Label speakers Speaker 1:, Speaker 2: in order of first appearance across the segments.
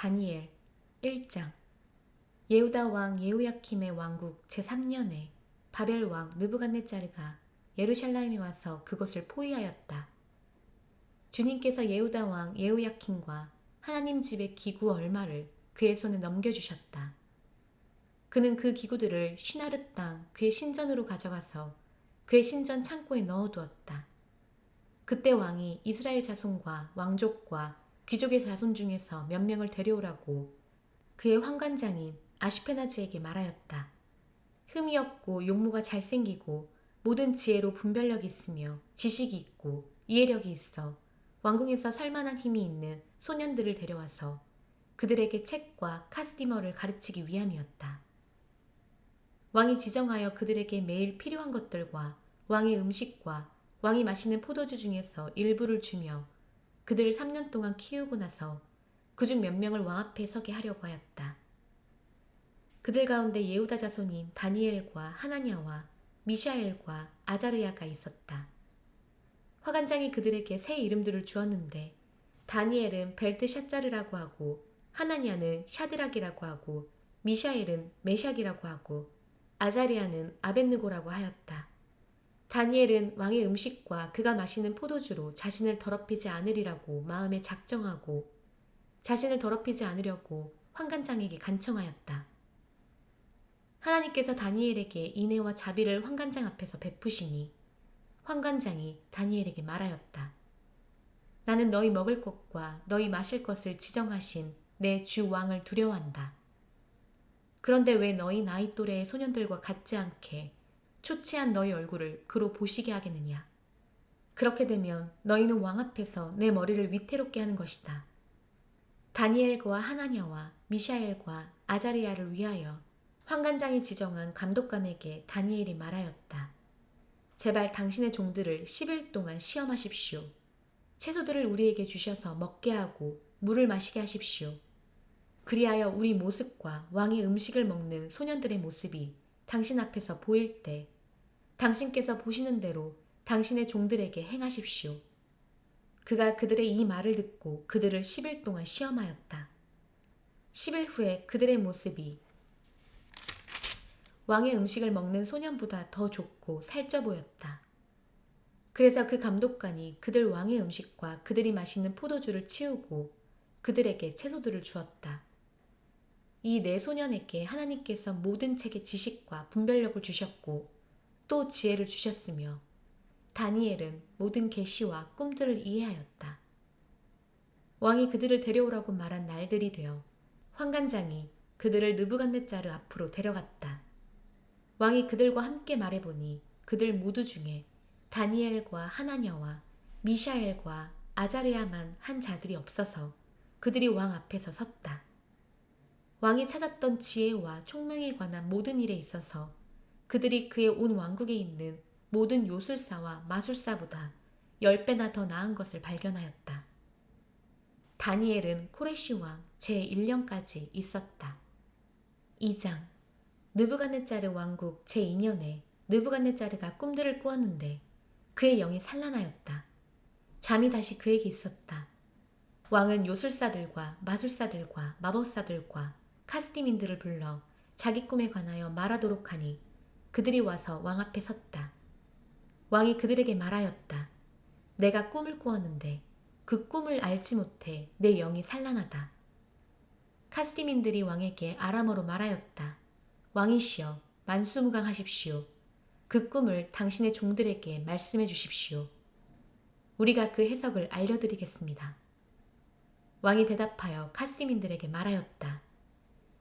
Speaker 1: 다니엘 1장. 예후다 왕 예호야킴의 왕국 제3년에 바벨 왕 느부갓네자르가 예루살렘에 와서 그곳을 포위하였다. 주님께서 예후다 왕 예호야킴과 하나님 집의 기구 얼마를 그의 손에 넘겨주셨다. 그는 그 기구들을 시나르 땅 그의 신전으로 가져가서 그의 신전 창고에 넣어두었다. 그때 왕이 이스라엘 자손과 왕족과 귀족의 자손 중에서 몇 명을 데려오라고 그의 환관장인 아시페나즈에게 말하였다. 흠이 없고 용모가 잘생기고 모든 지혜로 분별력이 있으며 지식이 있고 이해력이 있어 왕궁에서 살만한 힘이 있는 소년들을 데려와서 그들에게 책과 카스디머를 가르치기 위함이었다. 왕이 지정하여 그들에게 매일 필요한 것들과 왕의 음식과 왕이 마시는 포도주 중에서 일부를 주며 그들을 3년 동안 키우고 나서 그중 몇 명을 왕 앞에 서게 하려고 하였다. 그들 가운데 예후다 자손인 다니엘과 하나냐와 미샤엘과 아자르야가 있었다. 화관장이 그들에게 새 이름들을 주었는데 다니엘은 벨트샤짜르라고 하고 하나냐는 샤드락이라고 하고 미샤엘은 메샥이라고 하고 아자르야는 아벳느고라고 하였다. 다니엘은 왕의 음식과 그가 마시는 포도주로 자신을 더럽히지 않으리라고 마음에 작정하고 자신을 더럽히지 않으려고 환관장에게 간청하였다. 하나님께서 다니엘에게 인애와 자비를 환관장 앞에서 베푸시니 환관장이 다니엘에게 말하였다. 나는 너희 먹을 것과 너희 마실 것을 지정하신 내 주 왕을 두려워한다. 그런데 왜 너희 나이 또래의 소년들과 같지 않게 초췌한 너희 얼굴을 그로 보시게 하겠느냐. 그렇게 되면 너희는 왕 앞에서 내 머리를 위태롭게 하는 것이다. 다니엘과 하나냐와 미샤엘과 아자리야를 위하여 환관장이 지정한 감독관에게 다니엘이 말하였다. 제발 당신의 종들을 10일 동안 시험하십시오. 채소들을 우리에게 주셔서 먹게 하고 물을 마시게 하십시오. 그리하여 우리 모습과 왕의 음식을 먹는 소년들의 모습이 당신 앞에서 보일 때 당신께서 보시는 대로 당신의 종들에게 행하십시오. 그가 그들의 이 말을 듣고 그들을 10일 동안 시험하였다. 10일 후에 그들의 모습이 왕의 음식을 먹는 소년보다 더 좋고 살쪄 보였다. 그래서 그 감독관이 그들 왕의 음식과 그들이 마시는 포도주를 치우고 그들에게 채소들을 주었다. 이 네 소년에게 하나님께서 모든 책의 지식과 분별력을 주셨고 또 지혜를 주셨으며 다니엘은 모든 계시와 꿈들을 이해하였다. 왕이 그들을 데려오라고 말한 날들이 되어 환관장이 그들을 느부갓네자르 앞으로 데려갔다. 왕이 그들과 함께 말해보니 그들 모두 중에 다니엘과 하나냐와 미샤엘과 아자르야만 한 자들이 없어서 그들이 왕 앞에서 섰다. 왕이 찾았던 지혜와 총명에 관한 모든 일에 있어서 그들이 그의 온 왕국에 있는 모든 요술사와 마술사보다 10배나 더 나은 것을 발견하였다. 다니엘은 코레시 왕 제1년까지 있었다. 2장. 느부갓네자르 왕국 제2년에 느부갓네자르가 꿈들을 꾸었는데 그의 영이 산란하였다. 잠이 다시 그에게 있었다. 왕은 요술사들과 마술사들과 마법사들과 카스디민들을 불러 자기 꿈에 관하여 말하도록 하니 그들이 와서 왕 앞에 섰다. 왕이 그들에게 말하였다. 내가 꿈을 꾸었는데 그 꿈을 알지 못해 내 영이 산란하다. 카스디민들이 왕에게 아람어로 말하였다. 왕이시여 만수무강하십시오. 그 꿈을 당신의 종들에게 말씀해 주십시오. 우리가 그 해석을 알려드리겠습니다. 왕이 대답하여 카스디민들에게 말하였다.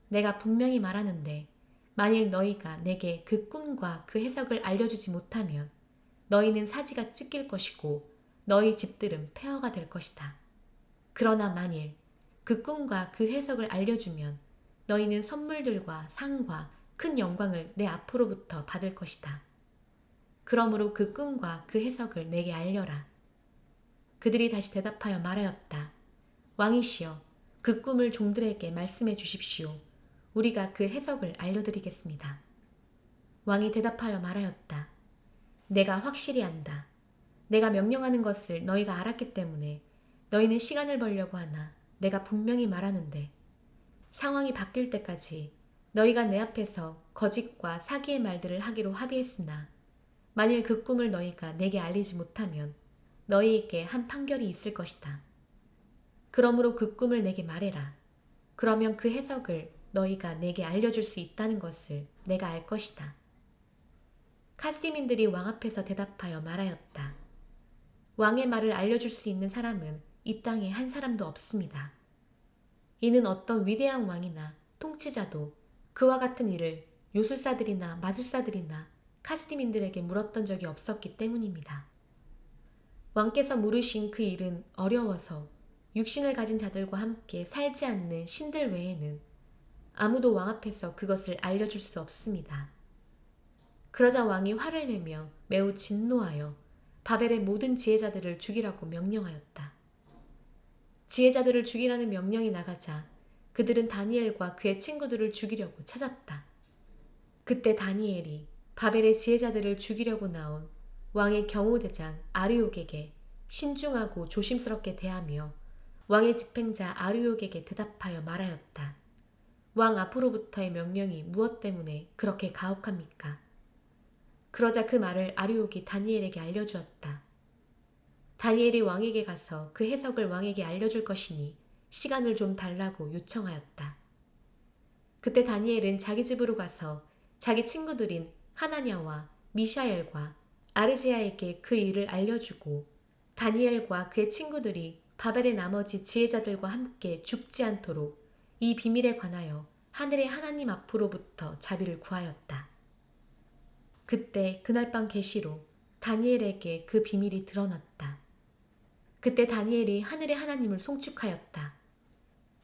Speaker 1: 내가 분명히 말하는데 만일 너희가 내게 그 꿈과 그 해석을 알려주지 못하면 너희는 사지가 찢길 것이고 너희 집들은 폐허가 될 것이다. 그러나 만일 그 꿈과 그 해석을 알려주면 너희는 선물들과 상과 큰 영광을 내 앞으로부터 받을 것이다. 그러므로 그 꿈과 그 해석을 내게 알려라. 그들이 다시 대답하여 말하였다. 왕이시여, 그 꿈을 종들에게 말씀해 주십시오. 우리가 그 해석을 알려드리겠습니다. 왕이 대답하여 말하였다. 내가 확실히 안다. 내가 명령하는 것을 너희가 알았기 때문에 너희는 시간을 벌려고 하나 내가 분명히 말하는데 상황이 바뀔 때까지 너희가 내 앞에서 거짓과 사기의 말들을 하기로 합의했으나 만일 그 꿈을 너희가 내게 알리지 못하면 너희에게 한 판결이 있을 것이다. 그러므로 그 꿈을 내게 말해라. 그러면 그 해석을 너희가 내게 알려줄 수 있다는 것을 내가 알 것이다. 카스디민들이 왕 앞에서 대답하여 말하였다. 왕의 말을 알려줄 수 있는 사람은 이 땅에 한 사람도 없습니다. 이는 어떤 위대한 왕이나 통치자도 그와 같은 일을 요술사들이나 마술사들이나 카스디민들에게 물었던 적이 없었기 때문입니다. 왕께서 물으신 그 일은 어려워서 육신을 가진 자들과 함께 살지 않는 신들 외에는 아무도 왕 앞에서 그것을 알려줄 수 없습니다. 그러자 왕이 화를 내며 매우 진노하여 바벨의 모든 지혜자들을 죽이라고 명령하였다. 지혜자들을 죽이라는 명령이 나가자 그들은 다니엘과 그의 친구들을 죽이려고 찾았다. 그때 다니엘이 바벨의 지혜자들을 죽이려고 나온 왕의 경호대장 아르욕에게 신중하고 조심스럽게 대하며 왕의 집행자 아르욕에게 대답하여 말하였다. 왕 앞으로부터의 명령이 무엇 때문에 그렇게 가혹합니까? 그러자 그 말을 아르욕이 다니엘에게 알려주었다. 다니엘이 왕에게 가서 그 해석을 왕에게 알려줄 것이니 시간을 좀 달라고 요청하였다. 그때 다니엘은 자기 집으로 가서 자기 친구들인 하나냐와 미샤엘과 아르지야에게 그 일을 알려주고 다니엘과 그의 친구들이 바벨의 나머지 지혜자들과 함께 죽지 않도록 이 비밀에 관하여 하늘의 하나님 앞으로부터 자비를 구하였다. 그때 그날 밤 계시로 다니엘에게 그 비밀이 드러났다. 그때 다니엘이 하늘의 하나님을 송축하였다.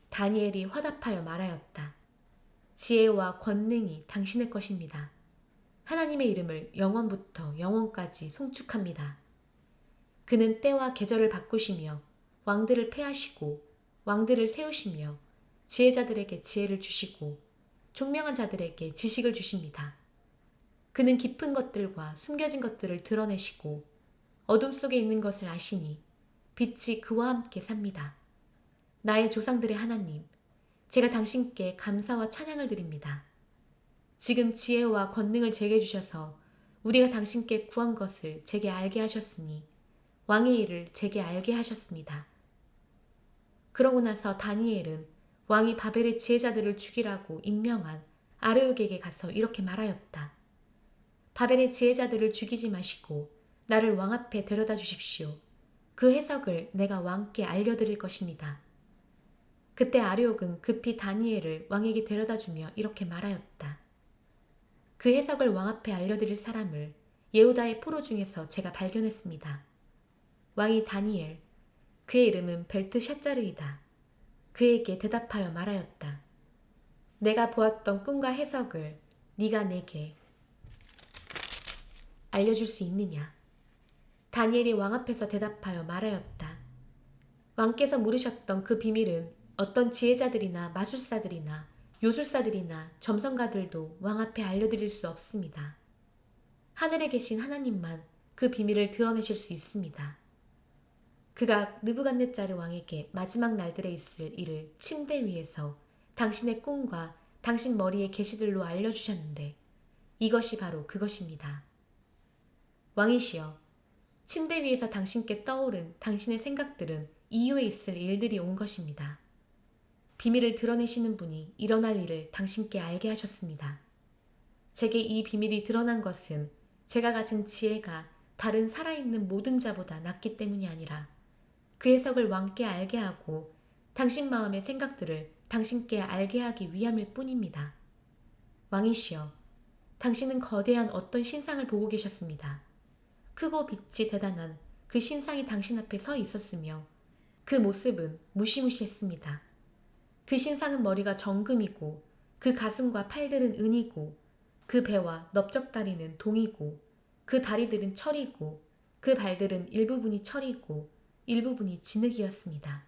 Speaker 1: 다니엘이 화답하여 말하였다. 지혜와 권능이 당신의 것입니다. 하나님의 이름을 영원부터 영원까지 송축합니다. 그는 때와 계절을 바꾸시며 왕들을 패하시고 왕들을 세우시며 지혜자들에게 지혜를 주시고 총명한 자들에게 지식을 주십니다. 그는 깊은 것들과 숨겨진 것들을 드러내시고 어둠 속에 있는 것을 아시니 빛이 그와 함께 삽니다. 나의 조상들의 하나님, 제가 당신께 감사와 찬양을 드립니다. 지금 지혜와 권능을 제게 주셔서 우리가 당신께 구한 것을 제게 알게 하셨으니 왕의 일을 제게 알게 하셨습니다. 그러고 나서 다니엘은 왕이 바벨의 지혜자들을 죽이라고 임명한 아르욕에게 가서 이렇게 말하였다. 바벨의 지혜자들을 죽이지 마시고 나를 왕 앞에 데려다 주십시오. 그 해석을 내가 왕께 알려드릴 것입니다. 그때 아르욕은 급히 다니엘을 왕에게 데려다주며 이렇게 말하였다. 그 해석을 왕 앞에 알려드릴 사람을 예후다의 포로 중에서 제가 발견했습니다. 왕이 다니엘, 그의 이름은 벨트샤짜르이다. 그에게 대답하여 말하였다. 내가 보았던 꿈과 해석을 네가 내게 알려줄 수 있느냐? 다니엘이 왕 앞에서 대답하여 말하였다. 왕께서 물으셨던 그 비밀은 어떤 지혜자들이나 마술사들이나 요술사들이나 점성가들도 왕 앞에 알려드릴 수 없습니다. 하늘에 계신 하나님만 그 비밀을 드러내실 수 있습니다. 그가 느부갓네자르 왕에게 마지막 날들에 있을 일을 침대 위에서 당신의 꿈과 당신 머리의 계시들로 알려주셨는데 이것이 바로 그것입니다. 왕이시여, 침대 위에서 당신께 떠오른 당신의 생각들은 이후에 있을 일들이 온 것입니다. 비밀을 드러내시는 분이 일어날 일을 당신께 알게 하셨습니다. 제게 이 비밀이 드러난 것은 제가 가진 지혜가 다른 살아있는 모든 자보다 낫기 때문이 아니라 그 해석을 왕께 알게 하고 당신 마음의 생각들을 당신께 알게 하기 위함일 뿐입니다. 왕이시여, 당신은 거대한 어떤 신상을 보고 계셨습니다. 크고 빛이 대단한 그 신상이 당신 앞에 서 있었으며 그 모습은 무시무시했습니다. 그 신상은 머리가 정금이고 그 가슴과 팔들은 은이고 그 배와 넓적다리는 동이고 그 다리들은 철이고 그 발들은 일부분이 철이고 일부분이 진흙이었습니다.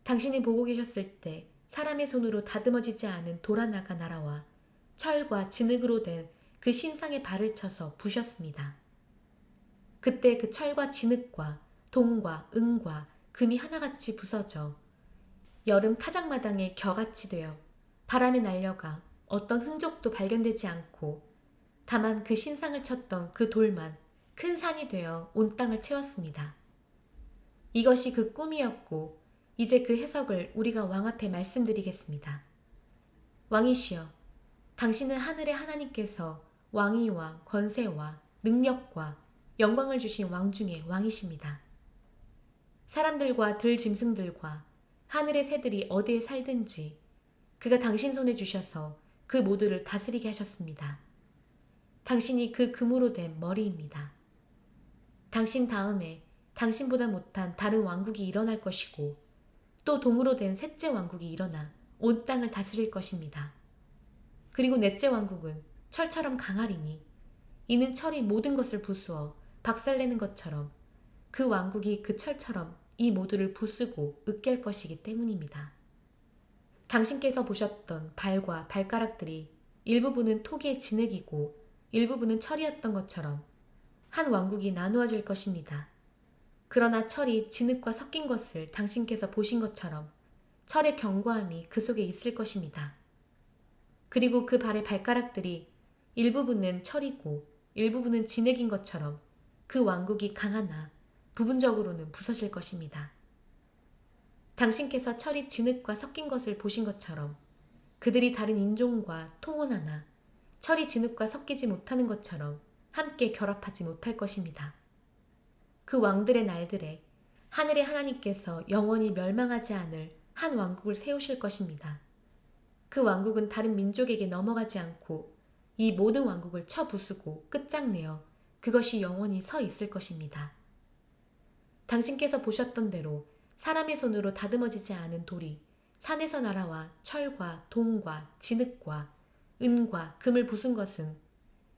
Speaker 1: 당신이 보고 계셨을 때 사람의 손으로 다듬어지지 않은 돌 하나가 날아와 철과 진흙으로 된 그 신상의 발을 쳐서 부셨습니다. 그때 그 철과 진흙과 동과 은과 금이 하나같이 부서져 여름 타작마당에 겨같이 되어 바람에 날려가 어떤 흔적도 발견되지 않고 다만 그 신상을 쳤던 그 돌만 큰 산이 되어 온 땅을 채웠습니다. 이것이 그 꿈이었고 이제 그 해석을 우리가 왕 앞에 말씀드리겠습니다. 왕이시여, 당신은 하늘의 하나님께서 왕위와 권세와 능력과 영광을 주신 왕 중에 왕이십니다. 사람들과 들짐승들과 하늘의 새들이 어디에 살든지 그가 당신 손에 주셔서 그 모두를 다스리게 하셨습니다. 당신이 그 금으로 된 머리입니다. 당신 다음에 당신보다 못한 다른 왕국이 일어날 것이고 또 동으로 된 셋째 왕국이 일어나 온 땅을 다스릴 것입니다. 그리고 넷째 왕국은 철처럼 강하리니 이는 철이 모든 것을 부수어 박살내는 것처럼 그 왕국이 그 철처럼 이 모두를 부수고 으깰 것이기 때문입니다. 당신께서 보셨던 발과 발가락들이 일부분은 토기의 진흙이고 일부분은 철이었던 것처럼 한 왕국이 나누어질 것입니다. 그러나 철이 진흙과 섞인 것을 당신께서 보신 것처럼 철의 견고함이 그 속에 있을 것입니다. 그리고 그 발의 발가락들이 일부분은 철이고 일부분은 진흙인 것처럼 그 왕국이 강하나 부분적으로는 부서질 것입니다. 당신께서 철이 진흙과 섞인 것을 보신 것처럼 그들이 다른 인종과 통혼하나 철이 진흙과 섞이지 못하는 것처럼 함께 결합하지 못할 것입니다. 그 왕들의 날들에 하늘의 하나님께서 영원히 멸망하지 않을 한 왕국을 세우실 것입니다. 그 왕국은 다른 민족에게 넘어가지 않고 이 모든 왕국을 쳐부수고 끝장내어 그것이 영원히 서 있을 것입니다. 당신께서 보셨던 대로 사람의 손으로 다듬어지지 않은 돌이 산에서 날아와 철과 동과 진흙과 은과 금을 부순 것은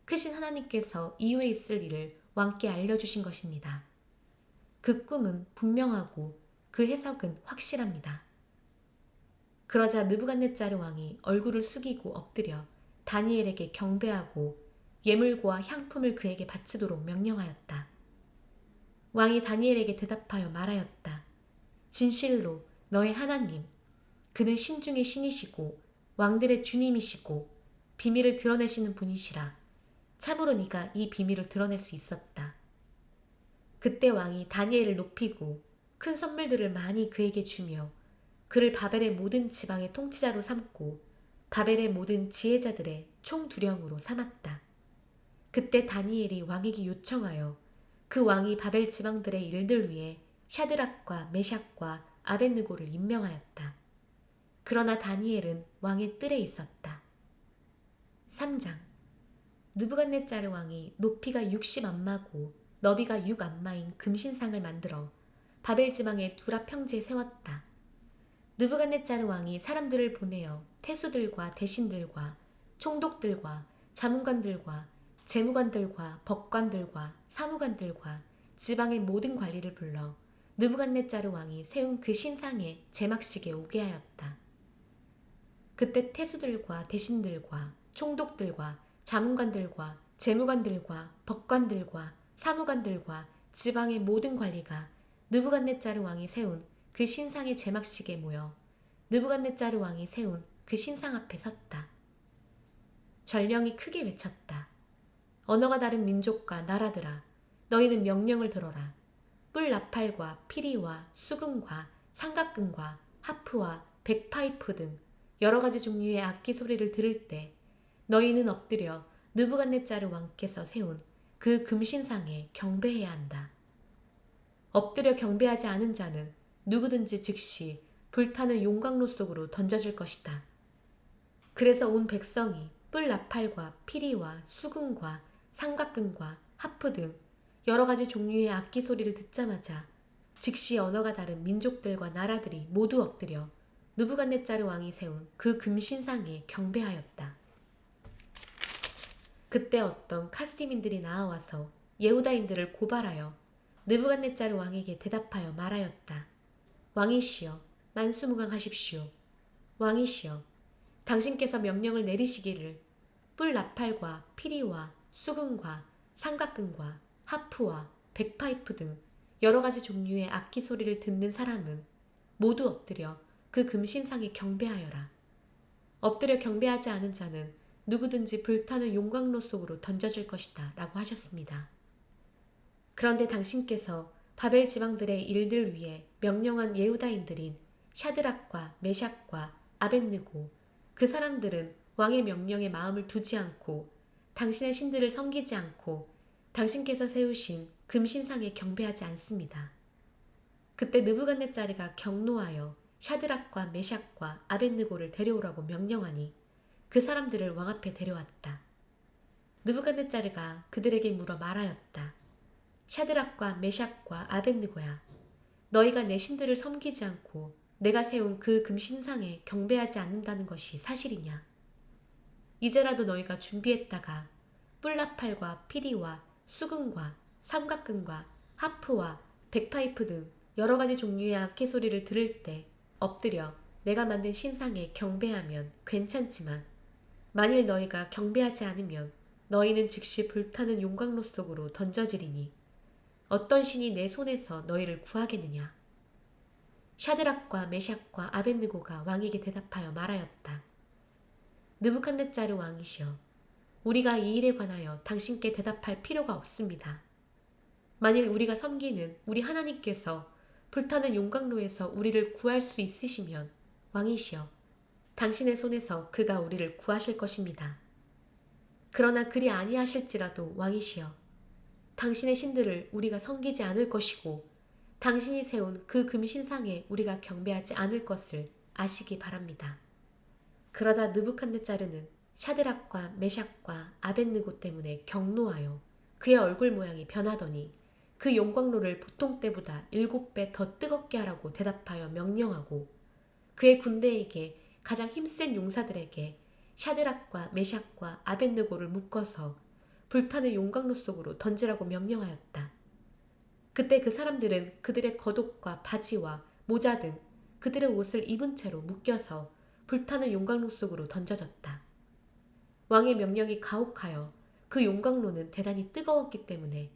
Speaker 1: 크신 하나님께서 이후에 있을 일을 왕께 알려주신 것입니다. 그 꿈은 분명하고 그 해석은 확실합니다. 그러자 느부갓네자르 왕이 얼굴을 숙이고 엎드려 다니엘에게 경배하고 예물과 향품을 그에게 바치도록 명령하였다. 왕이 다니엘에게 대답하여 말하였다. 진실로 너의 하나님, 그는 신중의 신이시고 왕들의 주님이시고 비밀을 드러내시는 분이시라. 참으로 네가 이 비밀을 드러낼 수 있었다. 그때 왕이 다니엘을 높이고 큰 선물들을 많이 그에게 주며 그를 바벨의 모든 지방의 통치자로 삼고 바벨의 모든 지혜자들의 총두령으로 삼았다. 그때 다니엘이 왕에게 요청하여 그 왕이 바벨 지방들의 일들 위해 샤드락과 메샥과 아벳느고를 임명하였다. 그러나 다니엘은 왕의 뜰에 있었다. 3장. 느부갓네자르 왕이 높이가 60안마고 너비가 6안마인 금신상을 만들어 바벨 지방의 두라 평지에 세웠다. 느부갓네자르 왕이 사람들을 보내어 태수들과 대신들과 총독들과 자문관들과 재무관들과 법관들과 사무관들과 지방의 모든 관리를 불러 느부갓네자르 왕이 세운 그 신상의 제막식에 오게 하였다. 그때 태수들과 대신들과 총독들과 자문관들과 재무관들과 법관들과 사무관들과 지방의 모든 관리가 느부갓네자르 왕이 세운 그 신상의 제막식에 모여 느부갓네자르 왕이 세운 그 신상 앞에 섰다. 전령이 크게 외쳤다. 언어가 다른 민족과 나라들아, 너희는 명령을 들어라. 뿔 나팔과 피리와 수금과 삼각금과 하프와 백파이프 등 여러 가지 종류의 악기 소리를 들을 때 너희는 엎드려 느부갓네자르 왕께서 세운 그 금신상에 경배해야 한다. 엎드려 경배하지 않은 자는 누구든지 즉시 불타는 용광로 속으로 던져질 것이다. 그래서 온 백성이 뿔 나팔과 피리와 수금과 삼각금과 하프 등 여러 가지 종류의 악기 소리를 듣자마자 즉시 언어가 다른 민족들과 나라들이 모두 엎드려 느부갓네자르 왕이 세운 그 금신상에 경배하였다. 그때 어떤 카스디민들이 나와서 예후다인들을 고발하여 느부갓네자르 왕에게 대답하여 말하였다. 왕이시여, 만수무강하십시오. 왕이시여, 당신께서 명령을 내리시기를 뿔 나팔과 피리와 수금과 삼각금과 하프와 백파이프 등 여러 가지 종류의 악기 소리를 듣는 사람은 모두 엎드려 그 금신상에 경배하여라. 엎드려 경배하지 않은 자는 누구든지 불타는 용광로 속으로 던져질 것이다 라고 하셨습니다. 그런데 당신께서 바벨 지방들의 일들 위에 명령한 예후다인들인 샤드락과 메샥과 아벳느고, 그 사람들은 왕의 명령에 마음을 두지 않고 당신의 신들을 섬기지 않고 당신께서 세우신 금신상에 경배하지 않습니다. 그때 느부갓네자르가 경노하여 샤드락과 메샥과 아벳느고를 데려오라고 명령하니 그 사람들을 왕 앞에 데려왔다. 느부갓네자르가 그들에게 물어 말하였다. 샤드락과 메샥과 아벳느고야, 너희가 내 신들을 섬기지 않고 내가 세운 그 금신상에 경배하지 않는다는 것이 사실이냐? 이제라도 너희가 준비했다가 뿔나팔과 피리와 수금과 삼각근과 하프와 백파이프 등 여러 가지 종류의 악기 소리를 들을 때 엎드려 내가 만든 신상에 경배하면 괜찮지만, 만일 너희가 경배하지 않으면 너희는 즉시 불타는 용광로 속으로 던져지리니 어떤 신이 내 손에서 너희를 구하겠느냐? 샤드락과 메샥과 아벳느고가 왕에게 대답하여 말하였다. 느부갓네자르 왕이시여, 우리가 이 일에 관하여 당신께 대답할 필요가 없습니다. 만일 우리가 섬기는 우리 하나님께서 불타는 용광로에서 우리를 구할 수 있으시면 왕이시여, 당신의 손에서 그가 우리를 구하실 것입니다. 그러나 그리 아니하실지라도 왕이시여, 당신의 신들을 우리가 섬기지 않을 것이고 당신이 세운 그 금신상에 우리가 경배하지 않을 것을 아시기 바랍니다. 그러자 느부갓네자르는 샤드락과 메샥과 아벳느고 때문에 경노하여 그의 얼굴 모양이 변하더니 그 용광로를 보통 때보다 7배 더 뜨겁게 하라고 대답하여 명령하고 그의 군대에게 가장 힘센 용사들에게 샤드락과 메샥과 아벳느고를 묶어서 불타는 용광로 속으로 던지라고 명령하였다. 그때 그 사람들은 그들의 겉옷과 바지와 모자 등 그들의 옷을 입은 채로 묶여서 불타는 용광로 속으로 던져졌다. 왕의 명령이 가혹하여 그 용광로는 대단히 뜨거웠기 때문에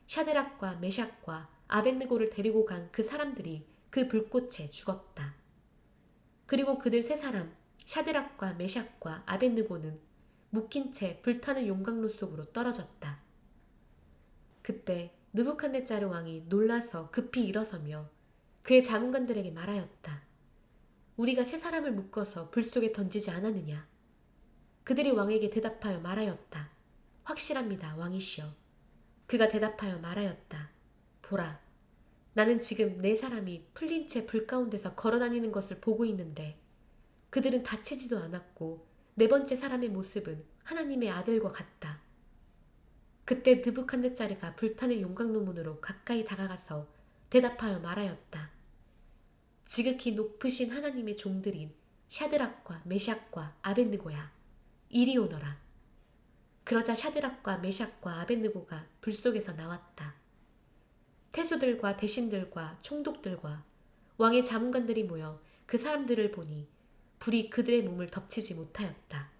Speaker 1: 샤드락과 메샥과 아벳느고를 데리고 간 그 사람들이 그 불꽃에 죽었다. 그리고 그들 세 사람 샤드락과 메샥과 아벳느고는 묶인 채 불타는 용광로 속으로 떨어졌다. 그때 느부갓네자르 왕이 놀라서 급히 일어서며 그의 자문관들에게 말하였다. 우리가 세 사람을 묶어서 불 속에 던지지 않았느냐? 그들이 왕에게 대답하여 말하였다. 확실합니다, 왕이시여. 그가 대답하여 말하였다. 보라, 나는 지금 네 사람이 풀린 채 불 가운데서 걸어다니는 것을 보고 있는데 그들은 다치지도 않았고 네 번째 사람의 모습은 하나님의 아들과 같다. 그때 느부갓네자르가 불타는 용광로 문으로 가까이 다가가서 대답하여 말하였다. 지극히 높으신 하나님의 종들인 샤드락과 메샥과 아벳느고야, 이리 오너라. 그러자 샤드락과 메샥과 아벳느고가 불 속에서 나왔다. 태수들과 대신들과 총독들과 왕의 자문관들이 모여 그 사람들을 보니 불이 그들의 몸을 덮치지 못하였다.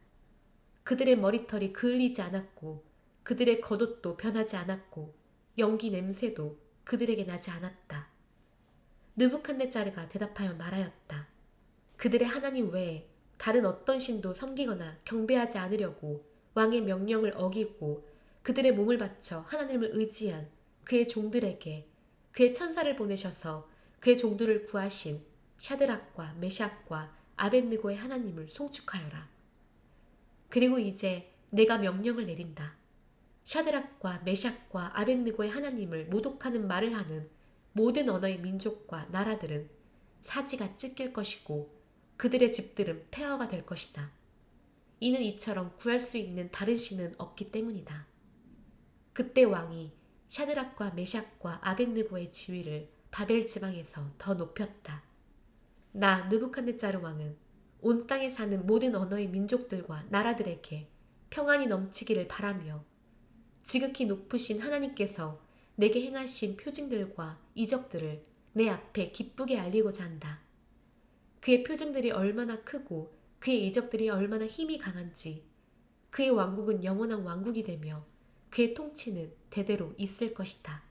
Speaker 1: 그들의 머리털이 그을리지 않았고 그들의 겉옷도 변하지 않았고 연기 냄새도 그들에게 나지 않았다. 느부갓네자르가 대답하여 말하였다. 그들의 하나님 외에 다른 어떤 신도 섬기거나 경배하지 않으려고 왕의 명령을 어기고 그들의 몸을 바쳐 하나님을 의지한 그의 종들에게 그의 천사를 보내셔서 그의 종들을 구하신 샤드락과 메샥과 아벳느고의 하나님을 송축하여라. 그리고 이제 내가 명령을 내린다. 샤드락과 메샥과 아벳느고의 하나님을 모독하는 말을 하는 모든 언어의 민족과 나라들은 사지가 찢길 것이고 그들의 집들은 폐허가 될 것이다. 이는 이처럼 구할 수 있는 다른 신은 없기 때문이다. 그때 왕이 샤드락과 메샥과 아벳느고의 지위를 바벨 지방에서 더 높였다. 나 느부갓네자르 왕은 온 땅에 사는 모든 언어의 민족들과 나라들에게 평안이 넘치기를 바라며 지극히 높으신 하나님께서 내게 행하신 표징들과 이적들을 내 앞에 기쁘게 알리고자 한다. 그의 표징들이 얼마나 크고 그의 이적들이 얼마나 힘이 강한지, 그의 왕국은 영원한 왕국이 되며 그의 통치는 대대로 있을 것이다.